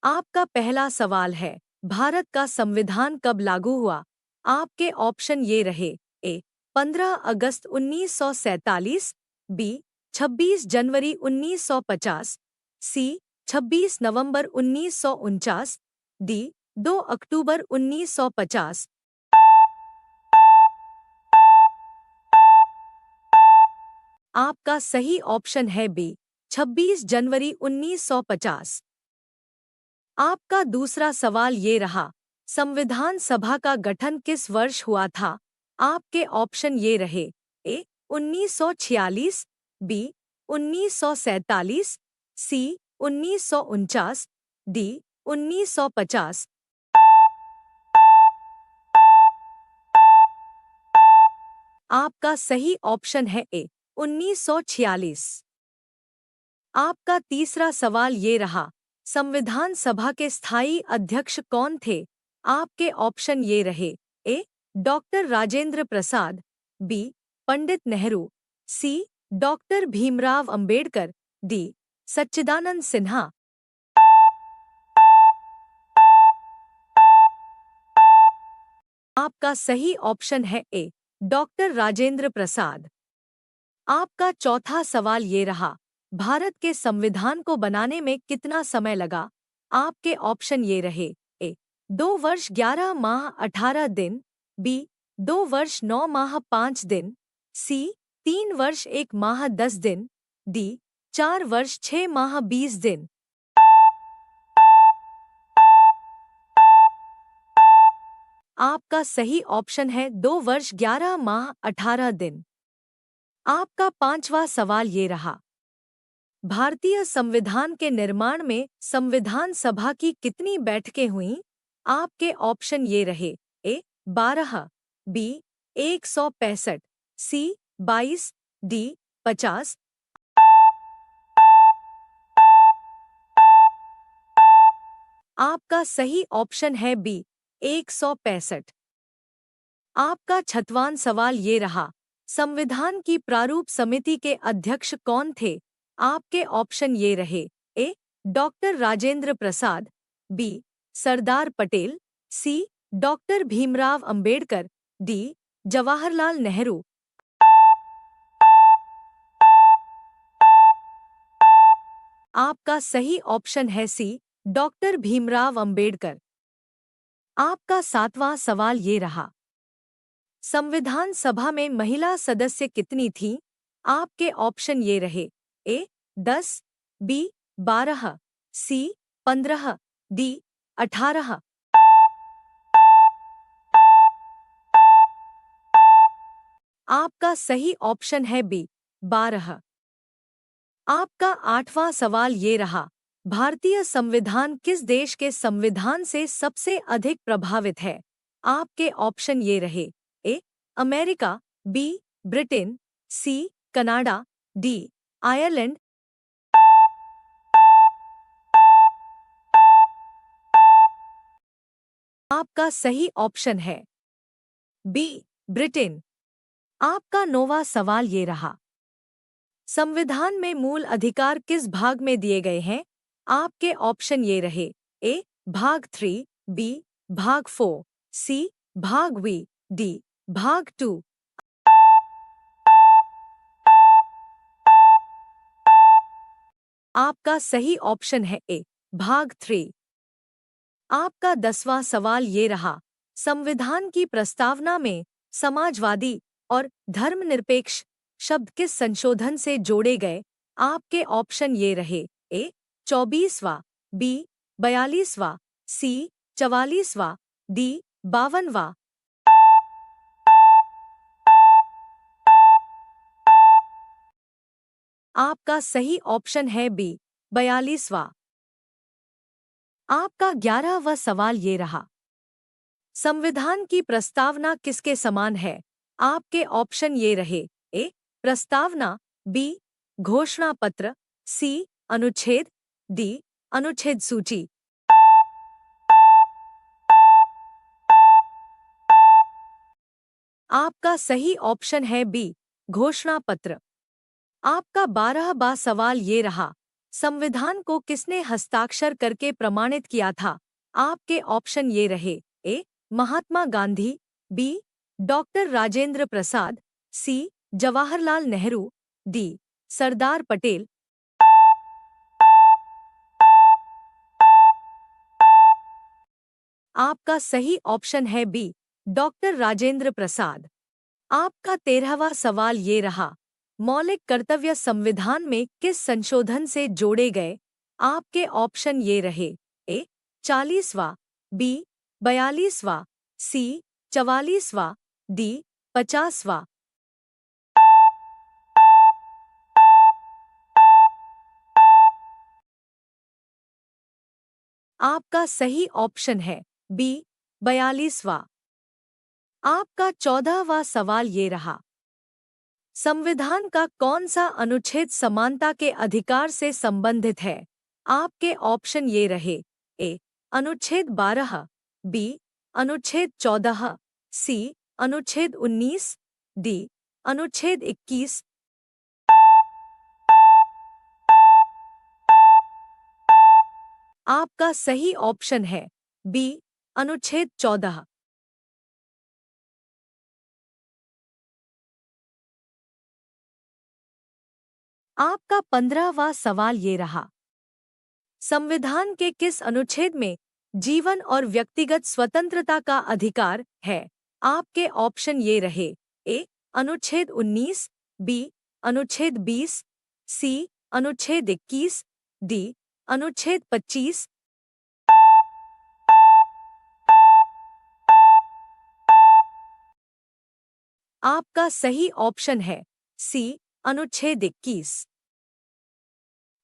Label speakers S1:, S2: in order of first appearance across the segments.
S1: आपका पहला सवाल है, भारत का संविधान कब लागू हुआ? आपके ऑप्शन ये रहे। ए 15 अगस्त 1947, बी 26 जनवरी 1950, सी 26 नवंबर 1949, डी 2 अक्टूबर 1950। आपका सही ऑप्शन है बी 26 जनवरी 1950। आपका दूसरा सवाल ये रहा, संविधान सभा का गठन किस वर्ष हुआ था? आपके ऑप्शन ये रहे। ए 1946, बी 1947, सी 1949, डी 1950। आपका सही ऑप्शन है ए 1946। आपका तीसरा सवाल ये रहा, संविधान सभा के स्थायी अध्यक्ष कौन थे? आपके ऑप्शन ये रहे। ए डॉक्टर राजेंद्र प्रसाद, बी पंडित नेहरू, सी डॉक्टर भीमराव अंबेडकर, डी सच्चिदानंद सिन्हा। आपका सही ऑप्शन है ए डॉक्टर राजेंद्र प्रसाद। आपका चौथा सवाल ये रहा, भारत के संविधान को बनाने में कितना समय लगा? आपके ऑप्शन ये रहे। ए 2 वर्ष 11 माह 18 दिन, बी 2 वर्ष 9 माह 5 दिन, सी 3 वर्ष 1 माह 10 दिन, डी 4 वर्ष 6 माह 20 दिन। आपका सही ऑप्शन है 2 वर्ष 11 माह 18 दिन। आपका पांचवा सवाल ये रहा, भारतीय संविधान के निर्माण में संविधान सभा की कितनी बैठकें हुईं? आपके ऑप्शन ये रहे। ए 12, बी 165, सी 22, डी 50। आपका सही ऑप्शन है बी 165। आपका छठवां सवाल ये रहा, संविधान की प्रारूप समिति के अध्यक्ष कौन थे? आपके ऑप्शन ये रहे। ए डॉक्टर राजेंद्र प्रसाद, बी सरदार पटेल, सी डॉक्टर भीमराव अंबेडकर, डी जवाहरलाल नेहरू। आपका सही ऑप्शन है सी डॉक्टर भीमराव अंबेडकर। आपका सातवां सवाल ये रहा, संविधान सभा में महिला सदस्य कितनी थीं? आपके ऑप्शन ये रहे। ए 10, बी 12, सी 15, डी 18। आपका सही ऑप्शन है बी 12। आपका आठवां सवाल ये रहा, भारतीय संविधान किस देश के संविधान से सबसे अधिक प्रभावित है? आपके ऑप्शन ये रहे। A America, B Britain, C Canada, D Ireland. आपका सही ऑप्शन है बी ब्रिटेन। आपका नौवां सवाल ये रहा, संविधान में मूल अधिकार किस भाग में दिए गए हैं? आपके ऑप्शन ये रहे। ए भाग 3, बी भाग 4, सी भाग वी, डी भाग 2। आपका सही ऑप्शन है ए भाग 3। आपका 10वां सवाल ये रहा, संविधान की प्रस्तावना में समाजवादी और धर्मनिरपेक्ष शब्द किस संशोधन से जोड़े गए? आपके ऑप्शन ये रहे। ए 24वां, बी 42वां, सी 44वां, डी 52वां। आपका सही ऑप्शन है बी 42वां। आपका 11वां सवाल ये रहा, संविधान की प्रस्तावना किसके समान है? आपके ऑप्शन ये रहे। ए प्रस्तावना, बी घोषणा पत्र, सी अनुच्छेद, डी अनुच्छेद सूची। आपका सही ऑप्शन है बी घोषणा पत्र। आपका 12वां सवाल ये रहा, संविधान को किसने हस्ताक्षर करके प्रमाणित किया था? आपके ऑप्शन ये रहे। ए. महात्मा गांधी, बी. डॉक्टर राजेंद्र प्रसाद, सी. जवाहरलाल नेहरू, डी. सरदार पटेल। आपका सही ऑप्शन है बी. डॉक्टर राजेंद्र प्रसाद। आपका 13वां सवाल ये रहा। मौलिक कर्तव्य संविधान में किस संशोधन से जोड़े गए? आपके ऑप्शन ये रहे। ए. 40वां, बी. 42वां, सी. 44वां, डी. 50वां। आपका सही ऑप्शन है बी. 42वां। आपका 14वां सवाल ये रहा। संविधान का कौन सा अनुच्छेद समानता के अधिकार से संबंधित है? आपके ऑप्शन ये रहे। ए. अनुच्छेद 12, बी. अनुच्छेद 14, सी. अनुच्छेद 19, डी. अनुच्छेद 21। आपका सही ऑप्शन है बी. अनुच्छेद 14। आपका 15वां सवाल ये रहा। संविधान के किस अनुच्छेद में जीवन और व्यक्तिगत स्वतंत्रता का अधिकार है? आपके ऑप्शन ये रहे। ए. अनुच्छेद 19, बी. अनुच्छेद 20, सी. अनुच्छेद 21, डी. अनुच्छेद 25। आपका सही ऑप्शन है सी. अनुच्छेद 21।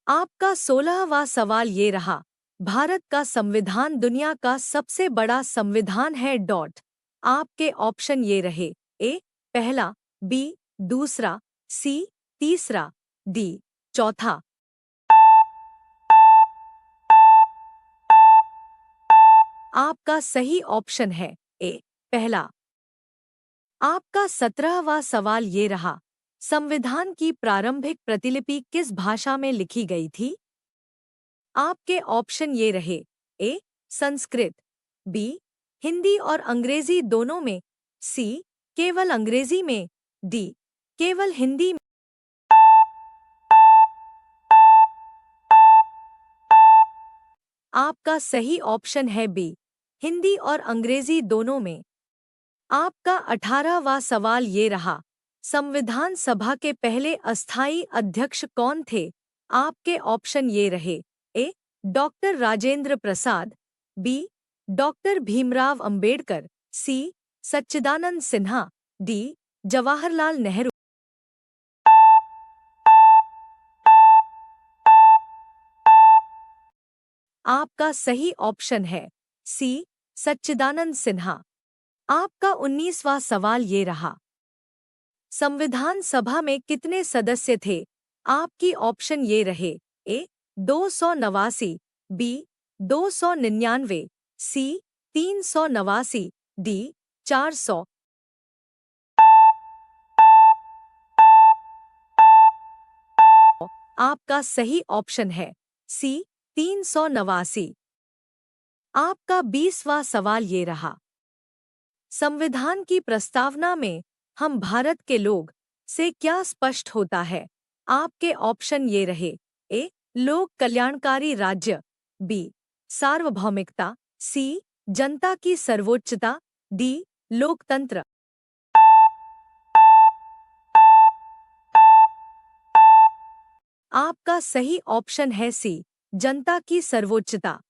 S1: आपका 16वां सवाल ये रहा। भारत का संविधान दुनिया का सबसे बड़ा संविधान है डॉट। आपके ऑप्शन ये रहे। ए. पहला, बी. दूसरा, सी. तीसरा, डी. चौथा। आपका सही ऑप्शन है ए. पहला। आपका 17वां सवाल ये रहा। संविधान की प्रारंभिक प्रतिलिपि किस भाषा में लिखी गई थी? आपके ऑप्शन ये रहे। ए. संस्कृत, बी. हिंदी और अंग्रेजी दोनों में, सी. केवल अंग्रेजी में, डी. केवल हिंदी में। आपका सही ऑप्शन है बी. हिंदी और अंग्रेजी दोनों में। आपका 18वां सवाल ये रहा। संविधान सभा के पहले अस्थायी अध्यक्ष कौन थे? आपके ऑप्शन ये रहे। ए. Doctor Rajendra Prasad, B. Doctor Bhimrao Ambedkar, सी. सच्चिदानंद सिन्हा, डी. जवाहरलाल नेहरू। आपका सही ऑप्शन है सी. सच्चिदानंद सिन्हा। आपका 19वां सवाल ये रहा। संविधान सभा में कितने सदस्य थे? आपकी ऑप्शन ये रहे। ए. 289, बी. 299, सी. 389, डी. 400। आपका सही ऑप्शन है सी. 389। आपका 20वां सवाल ये रहा। संविधान की प्रस्तावना में हम भारत के लोग से क्या स्पष्ट होता है? आपके ऑप्शन ये रहे। ए. लोक कल्याणकारी राज्य, बी. सार्वभौमिकता, सी. जनता की सर्वोच्चता, डी. लोकतंत्र। आपका सही ऑप्शन है सी. जनता की सर्वोच्चता।